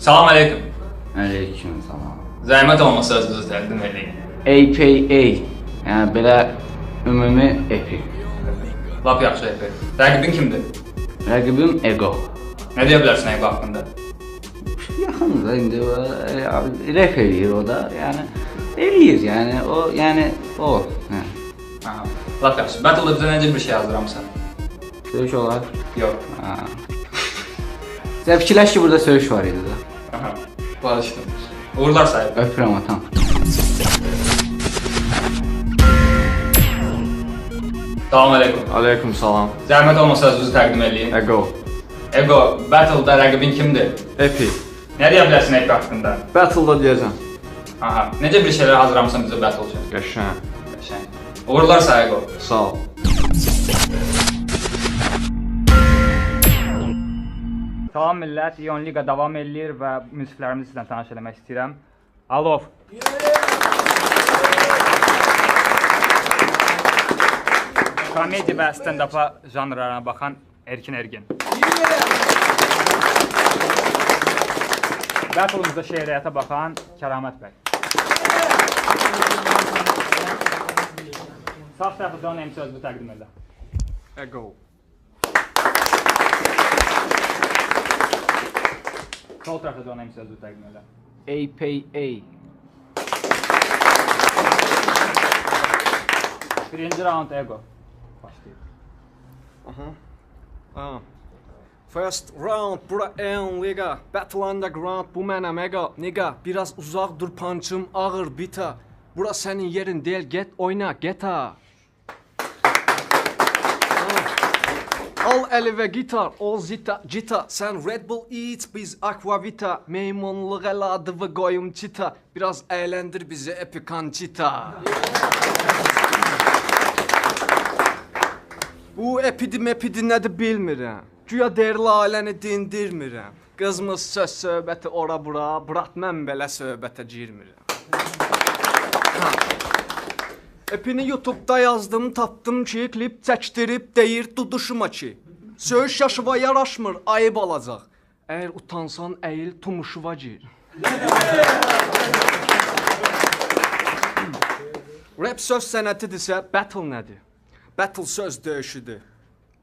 Salam aleyküm. Aleyküm salam. Zəhmət olmasa özünüzü təqdim edin. APA, yəni belə ümumi epi. Lap yaxşı epi. Rəqibin kimdir? Rəqibim Ego. Nə deyə bilərsən Ego haqqında? Yaxındır indi o, ref eləyir o da, yəni eləyir, yəni o, hə. Aha, lap yaxşı. Battle-da bizə necə bir şey hazırlamısan? Söyüş olar? Yox. Ha. Sən fikirləş ki, burada söyüş var idi da. Aha, barışdım. Uğurlar sahib. Öpürəm atam. Salam aleyküm. Aleyküm salam. Zəhmət olmasa özünüzü təqdim edin. Ego. Ego, Battle-da rəqibin kimdir? Epi. Nə deyə bilərsən Epi haqqında? Battle-da deyəcəm. Aha, necə bir şeylər hazırlamısan bizə Battle üçün? Qəşəng. Qəşəng. Uğurlar sahib Ego. Sağ ol. Salam millət, İon Liga davam edir və müsiflərimizi sizlə tanış eləmək istəyirəm. Alov. Komediya və stand-up'a janrlarına baxan Erkin Ergin. Battle-ımızda şeiriyyata baxan Kəramət bəy. Sağ tərəfdə onun MC özünü təqdim edir. Ego. Sol tərəfdə onun MC özünü təqdim edir. APA. Birinci round Ego. Başlayır. Aha. First round, bura en liga. Battle underground, bu mənəm Ego. Nigga, biraz uzaq dur punchım, ağır bita. Bura sənin yerin deyil, get oyna, get ha. Al əli və gitar, ol zita, cita. Sən Red Bull iç, biz Aquavita. Meymunluq əladı və qoyum çita. Biraz əyləndir bizi epikançita. Bu epidi nədir bilmirəm. Güya deyirli ailəni dindirmirəm. Qızmız söz söhbəti ora bura, bırat mən belə söhbətə girmirəm. Epini YouTube'da yazdım, tapdım ki, klip çəkdirib deyir duduşuma ki. Söğüş yaşıva yaraşmır, ayıb alacaq. Əgər utansan, əyil tumuşuva gir. Rap söz sənətidirsə, battle nədir? Battle söz döyüşüdür.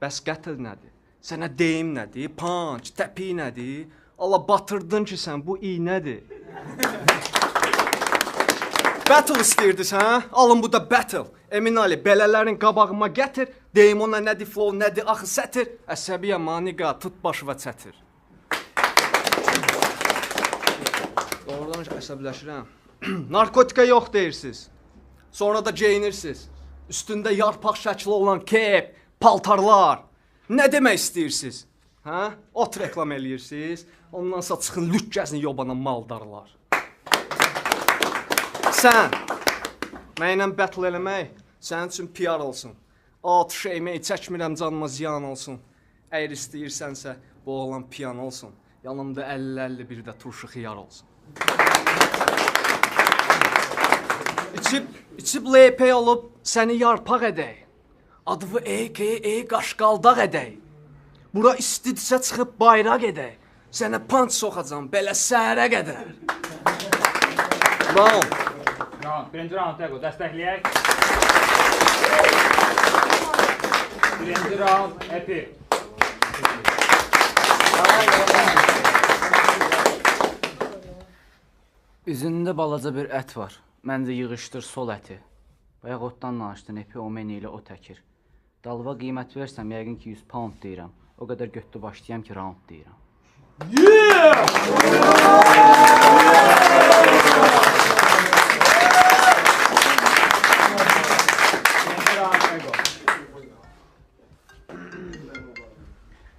Bəs qətl nədir? Sənə deyim nədir? Punch, təpi nədir? Allah batırdın ki sən, bu iynədir. Battle istəyirdiniz, hə? Alın bu da battle. Emin Ali, belələrin qabağıma gətir. Deyim ona nədir flow, nədir axı sətir. Əsəbiyyə maniqa, tut başı və çətir. Doğrudan əsəbləşirəm. Narkotika yox deyirsiniz. Sonra da geyinirsiniz. Üstündə yarpaq şəkli olan kep, paltarlar. Nə demək istəyirsiniz? Hə? Ot reklam eləyirsiniz. Ondan sonra çıxın lük gəzin yobana maldarlar. Sən, mənlə battle eləmək, sənin üçün PR olsun. At şeyməyi çəkmirəm, canıma ziyan olsun. Əgər istəyirsənsə, bu oğlan piyan olsun. Yanımda 50-51 də turşu xiyar olsun. İçib LP olub, səni yarpaq edək. Adımı EKE qaşqaldaq edək. Bura istidirsə çıxıb bayraq edək. Sənə punch soxacam, belə səhərə qədər. Round. Birinci round Ego, dəstəkləyək. Birinci round Epi. Üzündə balaca bir ət var. Məncə yığışdır sol əti. Bayaq otdan danışdın, Epi o meni ilə o təkir. Dalva qiymət versəm, yəqin ki 100 pound deyirəm. O qədər götdü başlayam ki, round deyirəm.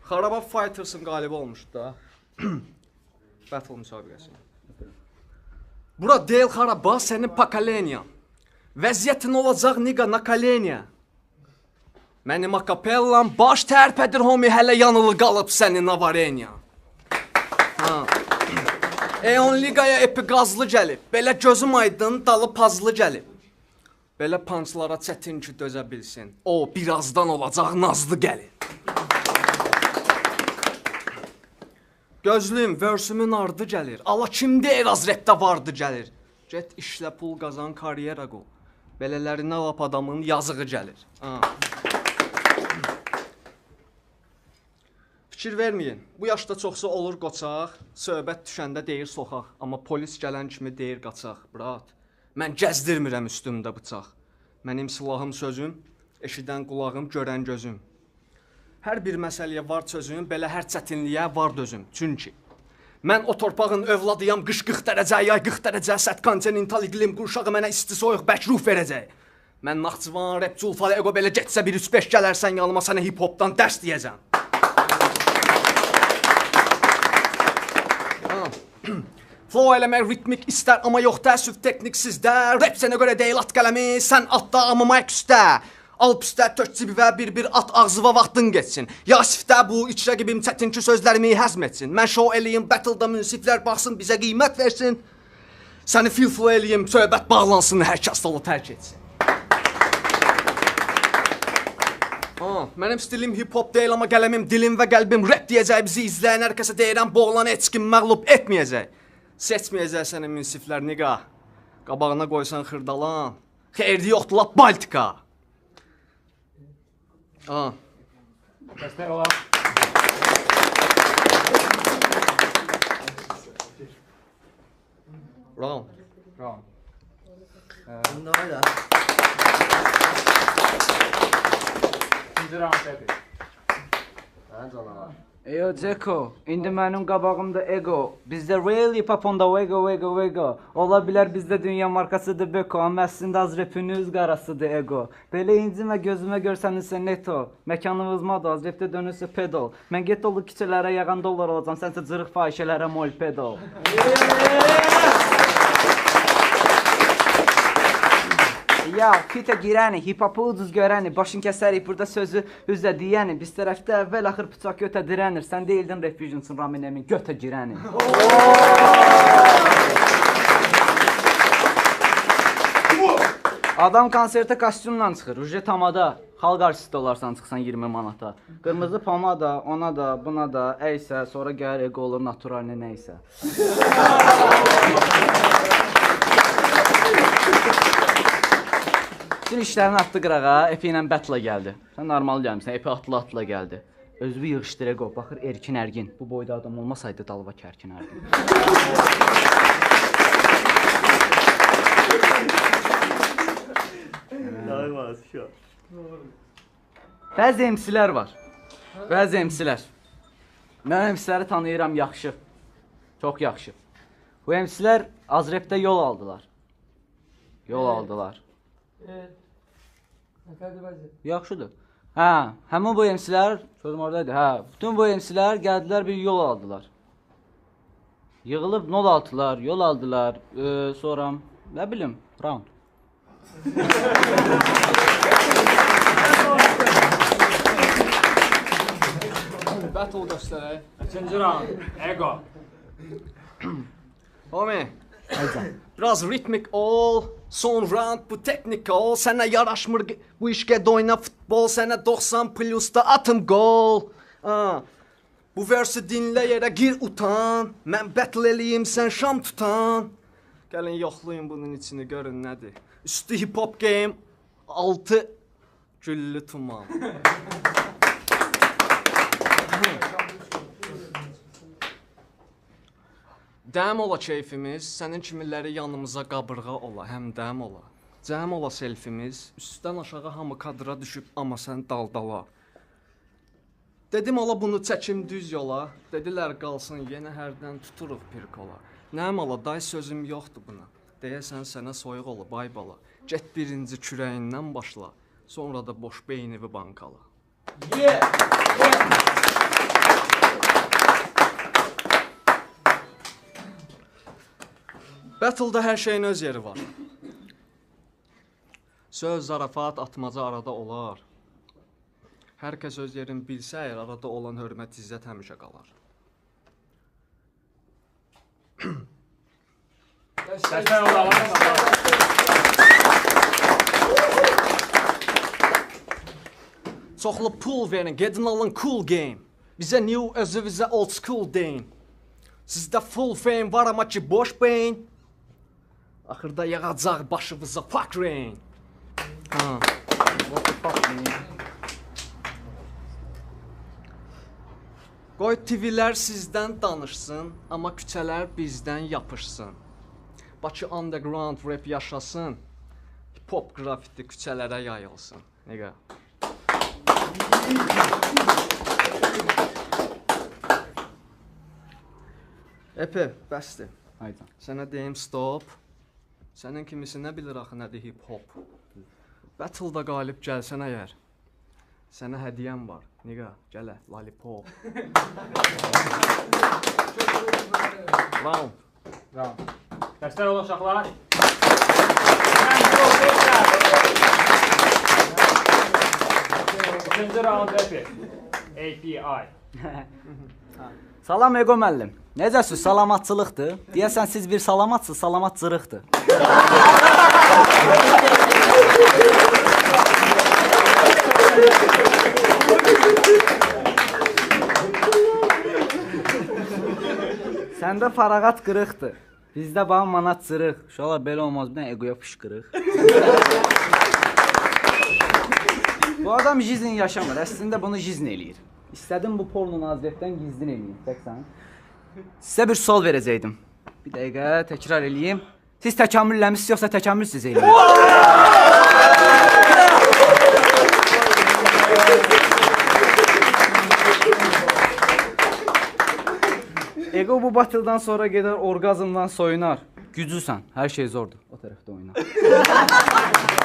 Xaraba Fighters'ın qalibi olmuşdu da. Battle müsabiqəsi. Bura deyil xaraba, sənin pokoleniyan. Vəziyyətin olacaq niga na koleniya. Mənim akapellam baş tərpədir homi, hələ yanılı qalıb sənin avareniya. Eon Ligaya epi qazlı gəlib. Belə gözüm aydın, dalı pazlı gəlib. Belə punchlara çətin ki dözə bilsin. O, birazdan olacaq nazlı gəlin. Gözlüm, versümün ardı gəlir. Allah kim deyir az repdə vardı gəlir. Get işlə pul qazan, karyera qol. Belələrinə lap adamın yazığı gəlir. Fikir verməyin. Bu yaşda çoxsa olur qoçaq, söhbət düşəndə deyir soxaq, amma polis gələn kimi deyir qaçaq. Brat, mən gəzdirmirəm üstümdə bıçaq. Mənim silahım sözüm, eşidən qulağım, görən gözüm. Hər bir məsələyə var çözüm, belə hər çətinliyə var dözüm. Çünki mən o torpağın övladıyam, qış 40 dərəcə, yay 40 dərəcə, sərt kontinental iqlim, qurşağı mənə isti soyuq, bək ruh verəcək. Mən Naxçıvan, Repçul, Falı, Ego belə getsə 1-3-5 gələrsən yanıma, sənə hip-hopdan dərs deyəcəm. Flow eləmək ritmik istər, amma yox təəssüf teknik sizdə. Rap sənə görə deyil at qələmi, sən atda, amma mic üstə. Alp üstə, tök cibivə, bir at ağzıva vaxtın geçsin. Yasifdə bu, iç rəqibim çətin ki sözlərimi həzm etsin. Mən show eləyim, battle'da münsiflər baxsın, bizə qiymət versin. Səni feel flow eləyim, söhbət bağlansın, hər kəs dolu tərk etsin. Mənim stilim hip-hop deyil, amma qələmim, dilim və qəlbim rap deyəcək. Bizi izləyən hər kəsə deyirəm, bu oğlanı heç kim məğlub etməyəcək. Seçməyəcək səni münsiflər, niqa. Qabağına qoysan xırdalan, xeyirli yoxdur, lap Baltika. Dəstək olar. Round. Bunda öyle. İkinci round dedi. Ha canavar. Eyo Ceko, indi mənim qabağımda ego. Bizdə real hip-hop onda vego. Ola bilər bizdə dünya markasıdır Beko, amma əslində az rapiniz qarasıdır ego. Belə incimə gözümə görsənirsə neto. Məkanımız moda, az rapdə dönürsə pedal. Mən get dolu kiçələrə yağan dollar olacam, sənsə cırıq fahişələrə mol pedal. Ya, fitə girəni, hip-hopu ucuz görəni, başın kəsərik burada sözü üzə deyəni. Biz tərəfdə əvvəl axır bıçaq götə dirənir, sən deyildin Refusionsun Raminemin götə girəni. Adam konsertə kostyumla çıxır, uje tamada, xalq artisti olarsan çıxsan 20 manata. Qırmızı pomada, ona da, buna da, əysə, sonra gəlir ego olur naturalini nəysə. Bütün işlərini atdı qırağa, Epi ilə battle gəldi. Sən normal gəlmişsən, Epi atla gəldi. Özünü yığışdır ego, baxır Erkin Ərgin. Bu boyda adam olmasaydı dalva Kərkin Ərgin. Bəzi MC-lər var. Bəzi MC-lər. Mən MC-ləri tanıyıram yaxşı. Çox yaxşı. Bu MC-lər Azrepdə yol aldılar. Yaxşıdır. Hə, həmin bu MC-lər, sözüm oradaydı, bütün bu MC-lər gəldilər bir yol aldılar. Yığılıb nol altılar, yol aldılar, sonra, nə bilim, round. Battle göstərək. İkinci round. Ego. Homie, biraz ritmik ol, son round bu teknik ol. Sənə yaraşmır bu işə oyna futbol, sənə 90 plusda atım gol. Bu versi dinlə yerə gir utan, mən battle eləyim, sən şam tutan. Gəlin yoxlayın bunun içini, görün nədir. Üstü hip-hop game, altı güllü tuman. Dəm ola keyfimiz, sənin kimiləri yanımıza qabırğa ola, həm dəm ola. Cəm ola selfimiz, üstdən aşağı hamı kadra düşüb, amma sən daldala. Dedim ola bunu çəkim düz yola, dedilər qalsın, yenə hərdən tuturuq bir kola. Nəm ola, day sözüm yoxdur buna, deyəsən sənə soyuq ola, bay bala. Get birinci kürəyindən başla, sonra da boş beynivi bankala. Battle'da hər şeyin öz yeri var. Söz, zarafat, atmaca arada olar. Hər kəs öz yerini bilsə, arada olan hörmət, izzət həmişə qalar. Dəstək olar. Çoxlu pul verin, gedin alın cool game. Bizə new, özünüzə old school deyin. Sizdə full fame var amma ki boş beyin. Axırda yağacaq başınıza fuck rain. Ha. Qoy TV-lər sizdən danışsın, amma küçələr bizdən yapışsın. Bakı underground rap yaşasın, hip-hop qrafiti küçələrə yayılsın. Nəqə? Epe, bəsdir. Haydi. Sənə deyim stop. Sənin kimisi nə bilir axı nədir hip-hop? Battle-da qalib gəlsən əgər, sənə hədiyyəm var. Niga, gələ, lollipop. Round. Round. Dəstər olun uşaqlar. İkinci round epi. API. Salam Ego müəllim. Necəsiz? Salamatçılıqdır. Deyəsən siz bir salamatsınız, salamatçılıqdır. Səndə farağat qırıqdır. Bizdə bağ manat cırıq. Uşaqlar belə olmaz, bir dənə Egoya fışqırıq. Bu adam jizn yaşamır, əslində bunu jizn eləyir. İstədim bu porno nazirətdən gizlin eləyim, təksən. Sizə bir sual verəcəkdim. Bir dəqiqə təkrar eləyim. Siz təkamülləmisiniz yoxsa təkamülsüz eləyin? Ego bu batıldan sonra gedər orqazmdan soyunar. Güclüsən, hər şey zordur. O tərəfdə oynar.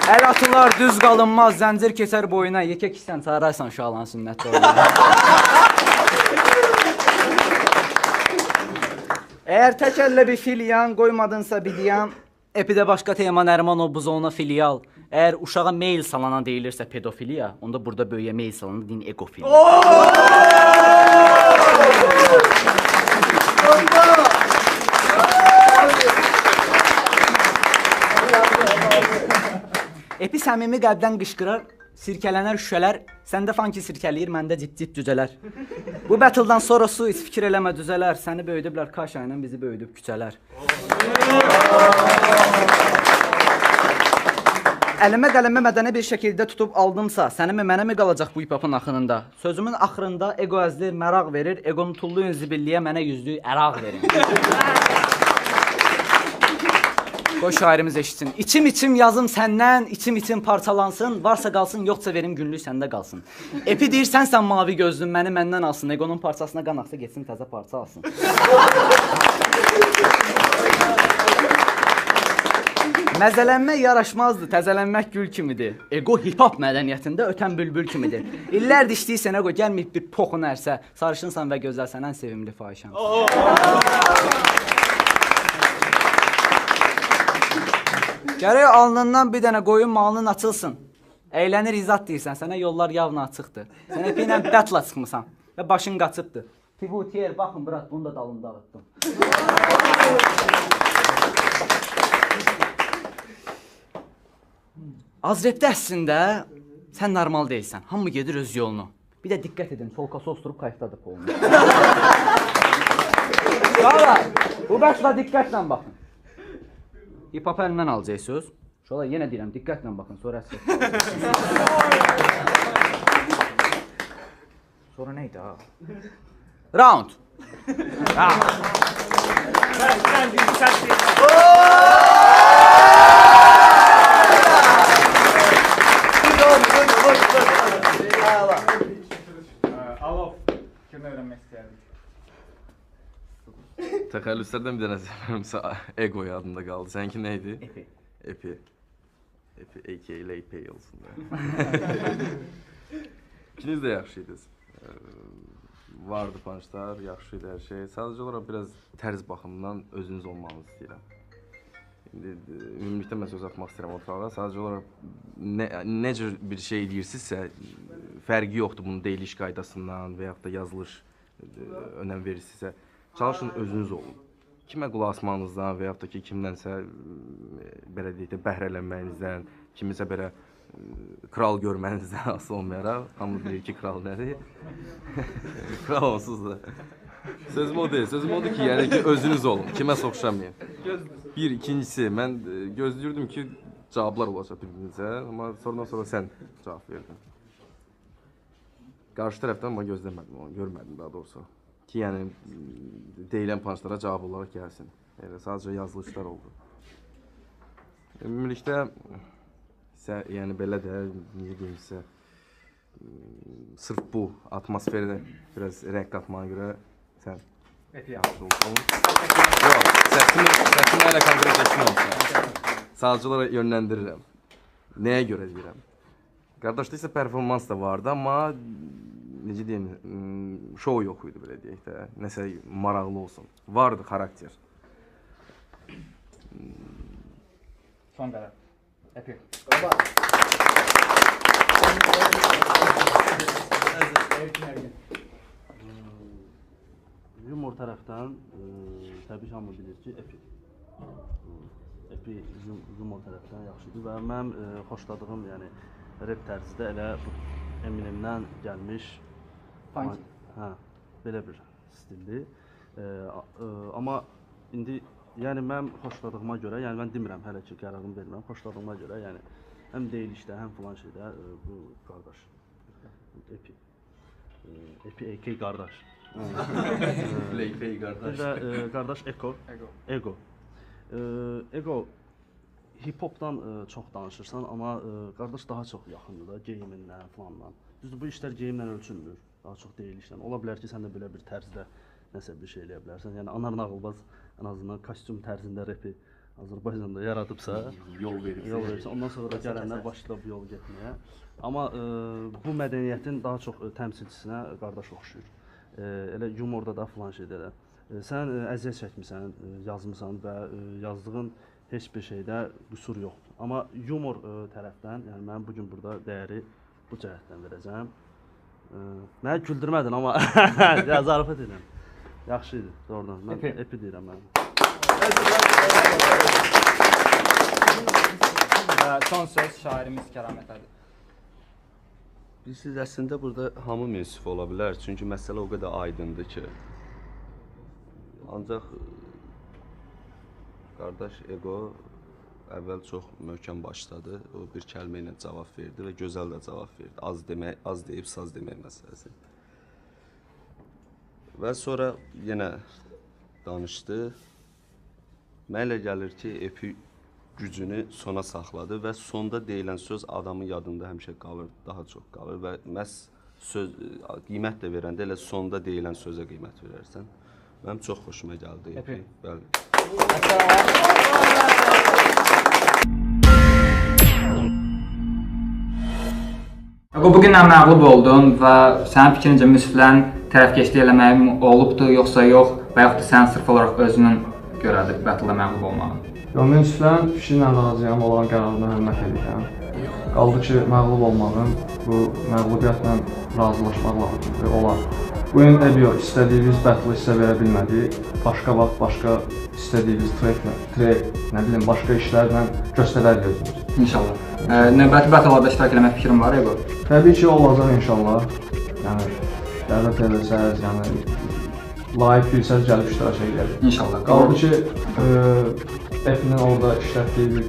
Əl atılar, düz qalınmaz, zəncir keçər boyuna. Yekə kissən, çağırarsan uşaqların sünnətdə oynar. Əgər tək əllə bir filiyan qoymadınsa bidiyan, epidə başqa tema Nərimanov buzovuna filial. Əgər uşağa mail salana deyilirsə pedofiliya, onda burada böyüyə mail salana deyin egofiliya. Epi səmimi qəlbdən qışqırır, sirkələnər şüşələr, səndə fanki sirkələyir, məndə cid-cid cücələr. Bu battle-dan sonra su iç, fikir eləmə düzələr, səni böyüdüblər kaşa ilə, bizi böyüdüb küçələr. Əlimə qələmə mədəni bir şəkildə tutub aldımsa, sənimi mənə mi qalacaq bu hip-hopun axınında? Sözümün axırında ego əzli məraq verir, egonu tulluyun zibilliyə mənə yüzlük əraq verin. Qoy şairimiz eşitsin. İçim yazım səndən, içim parçalansın, varsa qalsın, yoxsa verim günlük səndə qalsın. Epi deyir, sənsən mavi gözlüm, məni məndən alsın, egonun parçasına qan axsa getsin, təzə parça alsın. Məzələnmək yaraşmazdı, təzələnmək gül kimidir. Ego hip-hop mədəniyyətində ötən bülbül kimidir. İllərdir işləyirsən, ego gəlməyib bir poxun ərsə, sarışınsan və gözəlsən, ən sevimli fahişəm. Gərək alnından bir dənə qoyun malının açılsın. Əylənir izad deyirsən, sənə yollar yavna açıqdır. Sən epi ilə bətla çıxmısan və başın qaçıbdır. Pivutiyer, baxın, bırak, bunu da dalında dağıtdım. Azrepdə əslində sən normal deyilsən. Hamı gedir öz yolunu. Bir də diqqət edin, solkası osturub kayıqdadır polunu. Uşaqlar, bu başla diqqətlə baxın. Hip-hop əlindən alacaqsınız. Uşaqlar, yenə deyirəm, diqqətlə baxın, sonra əsr. Sonra neydi ha? Round. Alov, kimi öyrənmək istəyərdim? Təxəllüslərdən bir dənəsi mənimsə Ego yadında qaldı. Səninki nə idi? Epi. Epi. Epi, a.k.a. Laypay olsun da. İkiniz də yaxşı idiniz. Vardı punchlar, yaxşı idi hər şey. Sadəcə olaraq biraz tərz baxımından özünüz olmanızı istəyirəm. İndi ümumilikdə mən söz atmaq istəyirəm oturaqda. Sadəcə olaraq necə bir şey eləyirsinizsə, fərqi yoxdur bunun deyiliş qaydasından və yaxud da yazılış önəm verirsinizsə. Çalışın özünüz olun. Kimə qulaq asmanızdan və yaxud da ki, kimdənsə belə deyək də bəhrələnməyinizdən, kimisə belə kral görmənizdən asılı olmayaraq, hamı bilir ki, kral nədir? Kral onsuz da Sözüm o deyil. Sözüm odur ki, yəni ki, özünüz olun. Kiməsə oxşamayın. Bir, ikincisi, mən gözləyirdim ki, cavablar olacaq bir-birinizə, amma sonra sən cavab verdin. Qarşı tərəfdən amma gözləmədim onu, görmədim daha doğrusu. Ki, yəni, deyilən punchlara cavab olaraq gəlsin. Yəni, sadəcə yazılışlar oldu. Ümumilikdə, yəni belə də, necə deyim sizə, sırf bu atmosferdə biraz rəng qatmana görə sən yaxşı olsun. Yox, səsim hələ konkretləşməmişsə. Sadəcələrə yönləndirirəm. Nəyə görə deyirəm? Qardaşda isə performans da vardı, amma necə deyim, şou yox idi belə deyək də, nəsə maraqlı olsun. Vardı xarakter. Son qədər. Epi. Yumor tərəfdən təbii ki, hamı bilir ki, Epi yumor tərəfdən yaxşıdır və mənim xoşladığım, yəni rap tərzidə elə bu Eminemdən gəlmiş belə bir stildir. Amma indi yəni mənim xoşladığıma görə, yəni mən demirəm hələ ki, qərarımı vermirəm, xoşladığıma görə, yəni həm deyilişdə, həm filan şeydə bu qardaş Epi AK qardaş. Play qardaş. Qardaş Ego. Ego hip-hopdan çox danışırsan, amma qardaş daha çox yaxındır da, geyimindən, falandan. Düzdür, bu işlər geyimlə ölçülmür, daha çox deyilişlə. Ola bilər ki, sən də belə bir tərzdə nəsə bir şey eləyə bilərsən. Yəni Anar Nağılbaz ən azından kostyum tərzində repi Azərbaycanda yaradıbsa, yol verirsə, ondan sonra da gələnlər başlayır bu yolu getməyə. Amma bu mədəniyyətin daha çox təmsilçisinə qardaş oxşuyur. Elə yumorda da filan şeydə də. Sən əziyyət çəkmisən, yazmısan və yazdığın heç bir şeydə qüsur yoxdur. Amma yumor tərəfdən, yəni mən bugün burada dəyəri bu cəhətdən verəcəm. Məni güldürmədin, amma zarafat edirəm. Yaxşı idi, doğrudan. Mən Epi deyirəm mən. Son söz şairimiz Kəramətədir. Bilirsiniz, əslində burada hamı münsif ola bilər, çünki məsələ o qədər aydındır ki. Ancaq qardaş Ego əvvəl çox möhkəm başladı, o bir kəlmə ilə cavab verdi və gözəl də cavab verdi. Az deyib saz demək məsələsi. Və sonra yenə danışdı. Mənə elə gəlir ki, Epi gücünü sona saxladı və sonda deyilən söz adamın yadında həmişə qalır, daha çox qalır və məhz söz, qiymət də verəndə elə sonda deyilən sözə qiymət verərsən. Mənim çox xoşuma gəldi. Epi. Bəli. Bugün məğlub oldun və sənin fikrincə müsiflərin tərəfkeşlik eləməyi olubdur, yoxsa yox və yaxud da sən sırf olaraq özünün görədir battle-da məğlub olmağı? Yox, müsiflərin fikri ilə razıyam, olan qərarına hörmət edirəm. Qaldı ki, məğlub olmağın, bu məğlubiyyətlə razılaşmaq lazımdır, olar. Bu gün Ebio istədiyimiz battle hissə verə bilmədi, başqa vaxt, başqa istədiyimiz trek, nə bilim, başqa işlərlə göstərərik özümüz. İnşallah. Növbəti battle-larda iştirak eləmək fikrim var, Ego? Təbii ki, olacaq inşallah. Yəni, dəvət edilsəz, yəni, layiq bilsəz gəlib iştirak edək. İnşallah. Qaldı ki, Epinin orada işlətdiyi bir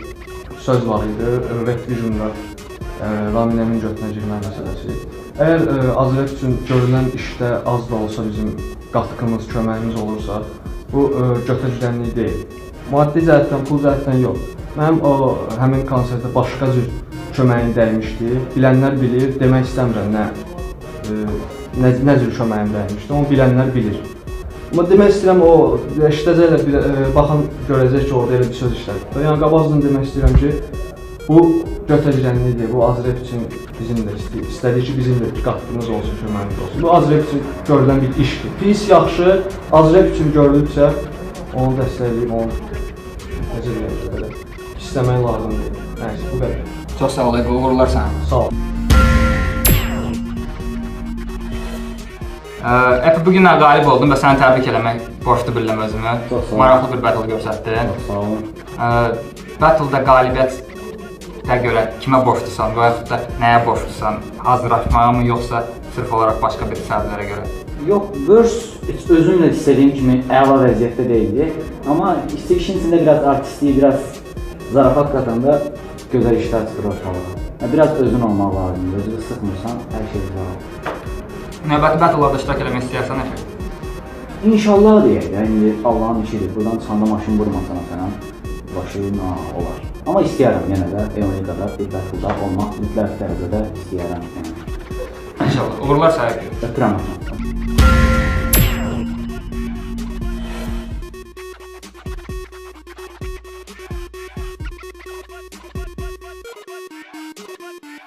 söz var idi, Red Vision'da Raminemin götünə girmək məsələsi. Əgər Azraq üçün görülən işdə az da olsa bizim qatqımız, köməyimiz olursa, bu götə-güdənlik deyil. Maddi cəhətdən, pul cəhətdən yox. Mənim o həmin konsertdə başqa cür köməyim dəymişdi. Bilənlər bilir, demək istəmirəm nə cür köməyim dəymişdi, onu bilənlər bilir. Amma demək istəyirəm, o işdəcə elə baxın, görəcək ki, orada elə bir söz işlədir. Yəni, qabaqcadan demək istəyirəm ki, bu götə-güdənlikdir, bu Azraq üçün bizim də istədik ki, bizim də qatqımız olsun, köməyimiz olsun. Bu Azraq üçün görülən bir işdir. Pis, yaxşı, Azraq üçün görülübsə, onu dəstəkləyib, onu necə deyək, istəmək lazımdır. Nəysə, bu qədər. Çox sağ ol, Ego, uğurlar sənə. Sağ ol. Epi, bugün qalib oldun və səni təbrik eləmək borclu bilirəm özümü. Maraqlı bir battle göstərdin. Sağ olun. Battle-da qalibiyyətə görə kimə borclusan və yaxud da nəyə borclusan? Hazırlaşmağa mı, yoxsa sırf olaraq başqa bir səbəblərə görə? Yox, Börs heç özüm də istədiyim kimi əla vəziyyətdə deyildi. Amma işin içində biraz artistliyi, biraz zarafat qatanda gözəl işlər çıxır ortalığa. Biraz özün olmaq lazımdır, özünü sıxmırsan, hər şey güzel. Növbəti battle-larda iştirak eləmək istəyirsən Efe? İnşallah deyək, yəni Allahın işidir. Buradan çıxanda maşın vurmasan falan, başı olar. Amma istəyərəm yenə də Eonikada bir battle-da olmaq mütləq dərəcədə istəyərəm. İnşallah. Uğurlar səhər. Öpürəm.